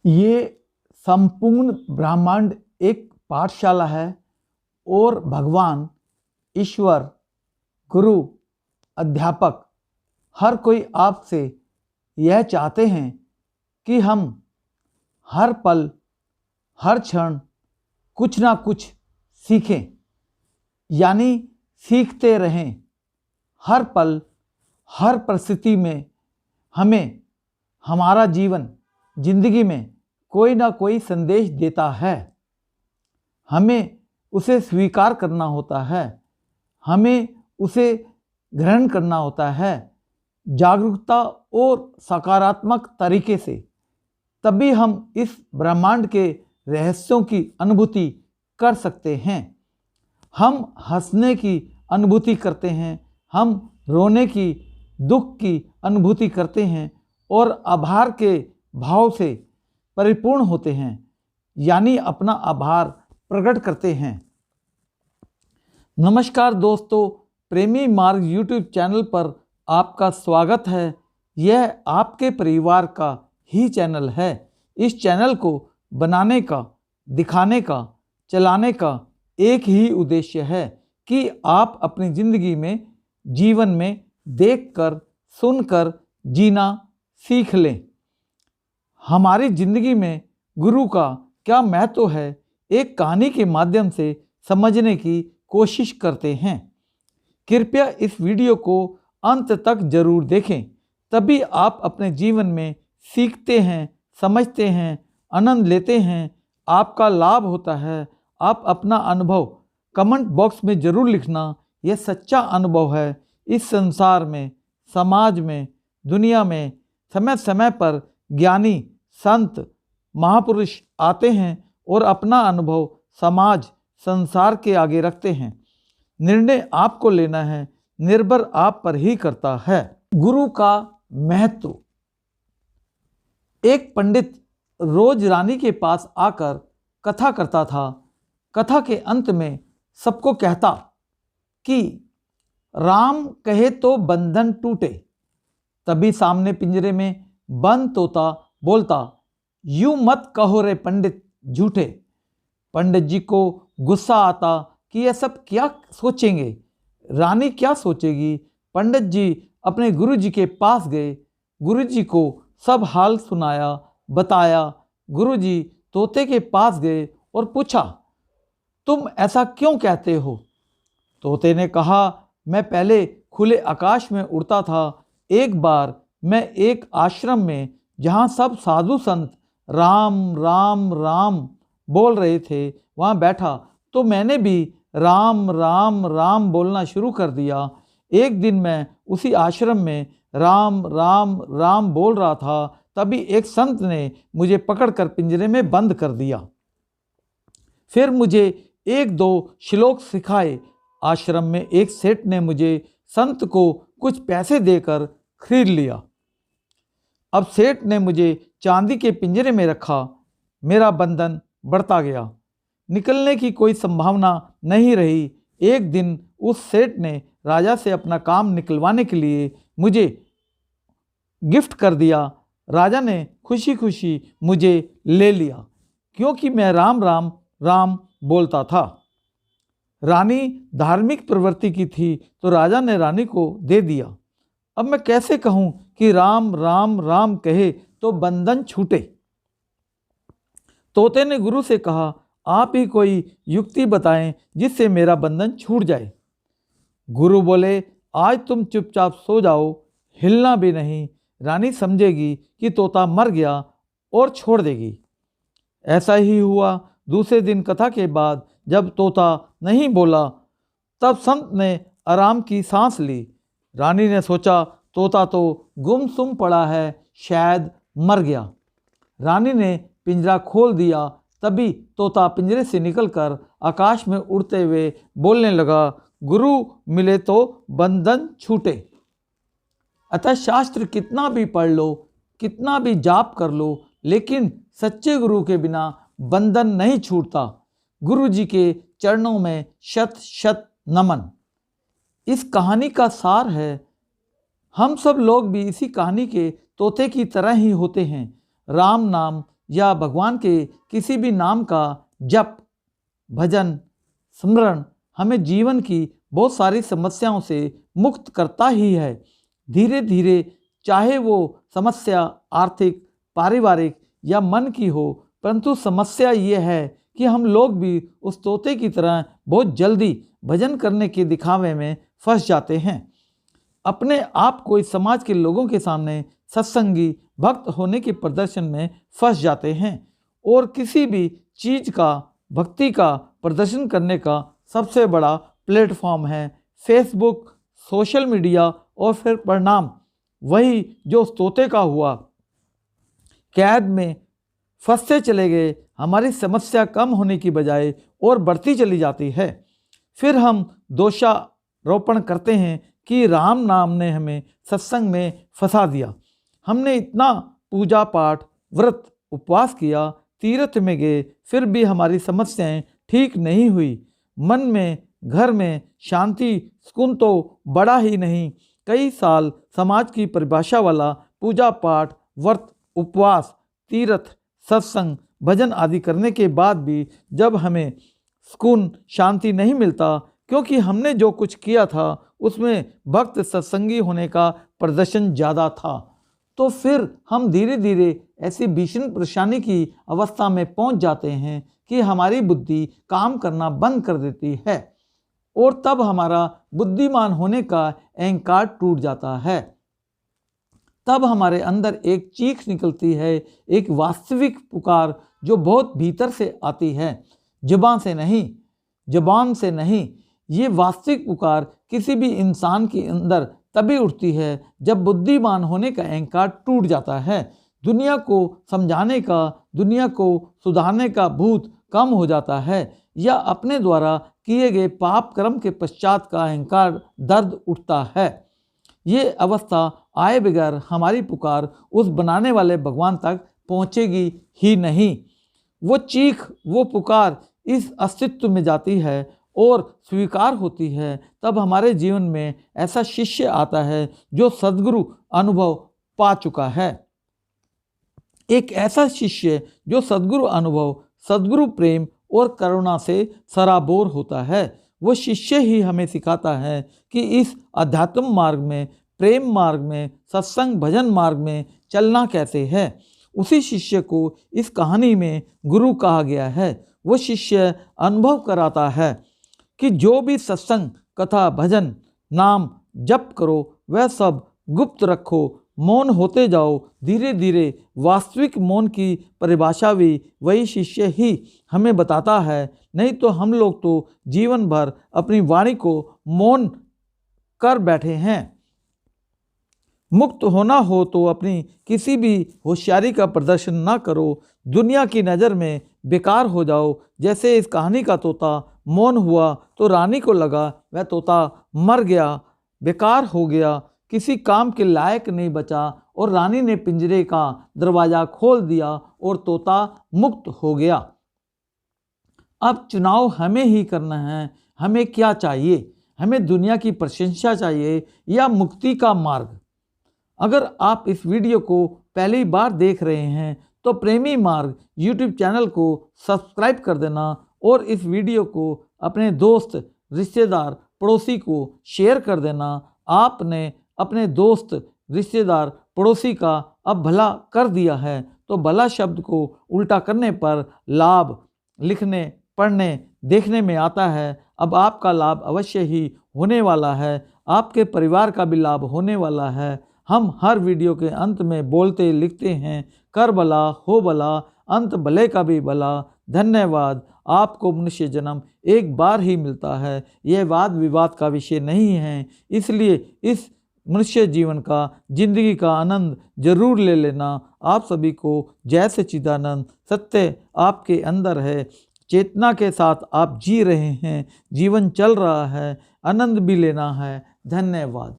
ये संपूर्ण ब्रह्मांड एक पाठशाला है और भगवान, ईश्वर, गुरु, अध्यापक हर कोई आपसे यह चाहते हैं कि हम हर पल, हर क्षण कुछ ना कुछ सीखें, यानी सीखते रहें। हर पल, हर परिस्थिति में हमें हमारा जीवन, जिंदगी में कोई ना कोई संदेश देता है। हमें उसे स्वीकार करना होता है, हमें उसे ग्रहण करना होता है जागरूकता और सकारात्मक तरीके से। तभी हम इस ब्रह्मांड के रहस्यों की अनुभूति कर सकते हैं। हम हंसने की अनुभूति करते हैं, हम रोने की, दुख की अनुभूति करते हैं और आभार के भाव से परिपूर्ण होते हैं, यानी अपना आभार प्रकट करते हैं। नमस्कार दोस्तों, प्रेमी मार्ग यूट्यूब चैनल पर आपका स्वागत है। यह आपके परिवार का ही चैनल है। इस चैनल को बनाने का, दिखाने का, चलाने का एक ही उद्देश्य है कि आप अपनी ज़िंदगी में, जीवन में देखकर, सुनकर जीना सीख लें। हमारी ज़िंदगी में गुरु का क्या महत्व है, एक कहानी के माध्यम से समझने की कोशिश करते हैं। कृपया इस वीडियो को अंत तक जरूर देखें, तभी आप अपने जीवन में सीखते हैं, समझते हैं, आनंद लेते हैं, आपका लाभ होता है। आप अपना अनुभव कमेंट बॉक्स में ज़रूर लिखना। यह सच्चा अनुभव है। इस संसार में, समाज में, दुनिया में समय समय पर ज्ञानी, संत, महापुरुष आते हैं और अपना अनुभव समाज, संसार के आगे रखते हैं। निर्णय आपको लेना है, निर्भर आप पर ही करता है। गुरु का महत्व। एक पंडित रोज रानी के पास आकर कथा करता था। कथा के अंत में सबको कहता कि राम कहे तो बंधन टूटे। तभी सामने पिंजरे में बंद तोता बोलता, यूं मत कहो रे पंडित झूठे। पंडित जी को गुस्सा आता कि यह सब क्या सोचेंगे, रानी क्या सोचेगी। पंडित जी अपने गुरु जी के पास गए, गुरु जी को सब हाल सुनाया, बताया। गुरु जी तोते के पास गए और पूछा, तुम ऐसा क्यों कहते हो? तोते ने कहा, मैं पहले खुले आकाश में उड़ता था। एक बार मैं एक आश्रम में, जहाँ सब साधु संत राम राम राम बोल रहे थे, वहाँ बैठा तो मैंने भी राम राम राम बोलना शुरू कर दिया। एक दिन मैं उसी आश्रम में राम राम राम बोल रहा था, तभी एक संत ने मुझे पकड़कर पिंजरे में बंद कर दिया। फिर मुझे एक दो श्लोक सिखाए। आश्रम में एक सेठ ने मुझे संत को कुछ पैसे देकर खरीद लिया। अब सेठ ने मुझे चांदी के पिंजरे में रखा। मेरा बंधन बढ़ता गया, निकलने की कोई संभावना नहीं रही। एक दिन उस सेठ ने राजा से अपना काम निकलवाने के लिए मुझे गिफ्ट कर दिया। राजा ने खुशी खुशी मुझे ले लिया, क्योंकि मैं राम राम राम बोलता था। रानी धार्मिक प्रवृत्ति की थी, तो राजा ने रानी को दे दिया। अब मैं कैसे कहूं कि राम राम राम कहे तो बंधन छूटे? तोते ने गुरु से कहा, आप ही कोई युक्ति बताएं जिससे मेरा बंधन छूट जाए। गुरु बोले, आज तुम चुपचाप सो जाओ, हिलना भी नहीं। रानी समझेगी कि तोता मर गया और छोड़ देगी। ऐसा ही हुआ। दूसरे दिन कथा के बाद जब तोता नहीं बोला, तब संत ने आराम की सांस ली। रानी ने सोचा, तोता तो गुमसुम पड़ा है, शायद मर गया। रानी ने पिंजरा खोल दिया। तभी तोता पिंजरे से निकलकर आकाश में उड़ते हुए बोलने लगा, गुरु मिले तो बंधन छूटे। अतः शास्त्र कितना भी पढ़ लो, कितना भी जाप कर लो, लेकिन सच्चे गुरु के बिना बंधन नहीं छूटता। गुरु जी के चरणों में शत शत नमन। इस कहानी का सार है, हम सब लोग भी इसी कहानी के तोते की तरह ही होते हैं। राम नाम या भगवान के किसी भी नाम का जप, भजन, स्मरण हमें जीवन की बहुत सारी समस्याओं से मुक्त करता ही है। धीरे धीरे, चाहे वो समस्या आर्थिक, पारिवारिक या मन की हो, परंतु समस्या ये है कि हम लोग भी उस तोते की तरह बहुत जल्दी भजन करने के दिखावे में फंस जाते हैं। अपने आप को इस समाज के लोगों के सामने सत्संगी भक्त होने के प्रदर्शन में फंस जाते हैं और किसी भी चीज़ का, भक्ति का प्रदर्शन करने का सबसे बड़ा प्लेटफॉर्म है फेसबुक, सोशल मीडिया और फिर परिणाम वही जो उस तोते का हुआ। कैद में फंसते चले गए, हमारी समस्या कम होने की बजाय और बढ़ती चली जाती है। फिर हम दोषारोपण करते हैं कि राम नाम ने हमें सत्संग में फंसा दिया। हमने इतना पूजा पाठ, व्रत, उपवास किया, तीर्थ में गए, फिर भी हमारी समस्याएं ठीक नहीं हुई। मन में, घर में शांति, सुकून तो बढ़ा ही नहीं। कई साल समाज की परिभाषा वाला पूजा पाठ, व्रत, उपवास, तीर्थ, सत्संग, भजन आदि करने के बाद भी जब हमें सुकून, शांति नहीं मिलता, क्योंकि हमने जो कुछ किया था उसमें भक्त सत्संगी होने का प्रदर्शन ज़्यादा था, तो फिर हम धीरे धीरे ऐसी भीषण परेशानी की अवस्था में पहुंच जाते हैं कि हमारी बुद्धि काम करना बंद कर देती है और तब हमारा बुद्धिमान होने का अहंकार टूट जाता है। तब हमारे अंदर एक चीख निकलती है, एक वास्तविक पुकार जो बहुत भीतर से आती है, जुबान से नहीं। ये वास्तविक पुकार किसी भी इंसान के अंदर तभी उठती है जब बुद्धिमान होने का अहंकार टूट जाता है। दुनिया को समझाने का, दुनिया को सुधारने का भूत कम हो जाता है या अपने द्वारा किए गए पाप कर्म के पश्चात का अहंकार दर्द उठता है। ये अवस्था आए बगैर हमारी पुकार उस बनाने वाले भगवान तक पहुँचेगी ही नहीं। वो चीख, वो पुकार इस अस्तित्व में जाती है और स्वीकार होती है। तब हमारे जीवन में ऐसा शिष्य आता है जो सद्गुरु अनुभव पा चुका है। एक ऐसा शिष्य जो सद्गुरु अनुभव, सद्गुरु प्रेम और करुणा से सराबोर होता है। वो शिष्य ही हमें सिखाता है कि इस अध्यात्म मार्ग में, प्रेम मार्ग में, सत्संग भजन मार्ग में चलना कैसे है। उसी शिष्य को इस कहानी में गुरु कहा गया है। वो शिष्य अनुभव कराता है कि जो भी सत्संग, कथा, भजन, नाम जप करो वह सब गुप्त रखो, मौन होते जाओ। धीरे धीरे वास्तविक मौन की परिभाषा भी वही शिष्य ही हमें बताता है। नहीं तो हम लोग तो जीवन भर अपनी वाणी को मौन कर बैठे हैं। मुक्त होना हो तो अपनी किसी भी होशियारी का प्रदर्शन ना करो, दुनिया की नज़र में बेकार हो जाओ। जैसे इस कहानी का तोता मौन हुआ तो रानी को लगा वह तोता मर गया, बेकार हो गया, किसी काम के लायक नहीं बचा और रानी ने पिंजरे का दरवाज़ा खोल दिया और तोता मुक्त हो गया। अब चुनाव हमें ही करना है। हमें क्या चाहिए? हमें दुनिया की प्रशंसा चाहिए या मुक्ति का मार्ग? अगर आप इस वीडियो को पहली बार देख रहे हैं तो प्रेमी मार्ग यूट्यूब चैनल को सब्सक्राइब कर देना और इस वीडियो को अपने दोस्त, रिश्तेदार, पड़ोसी को शेयर कर देना। आपने अपने दोस्त, रिश्तेदार, पड़ोसी का अब भला कर दिया है तो भला शब्द को उल्टा करने पर लाभ लिखने, पढ़ने, देखने में आता है। अब आपका लाभ अवश्य ही होने वाला है, आपके परिवार का भी लाभ होने वाला है। हम हर वीडियो के अंत में बोलते लिखते हैं, कर भला हो भला, अंत भले का भी भला। धन्यवाद। आपको मनुष्य जन्म एक बार ही मिलता है, यह वाद विवाद का विषय नहीं है। इसलिए इस मनुष्य जीवन का, जिंदगी का आनंद जरूर ले लेना। आप सभी को जय सच्चिदानंद। सत्य आपके अंदर है, चेतना के साथ आप जी रहे हैं, जीवन चल रहा है, आनंद भी लेना है। धन्यवाद।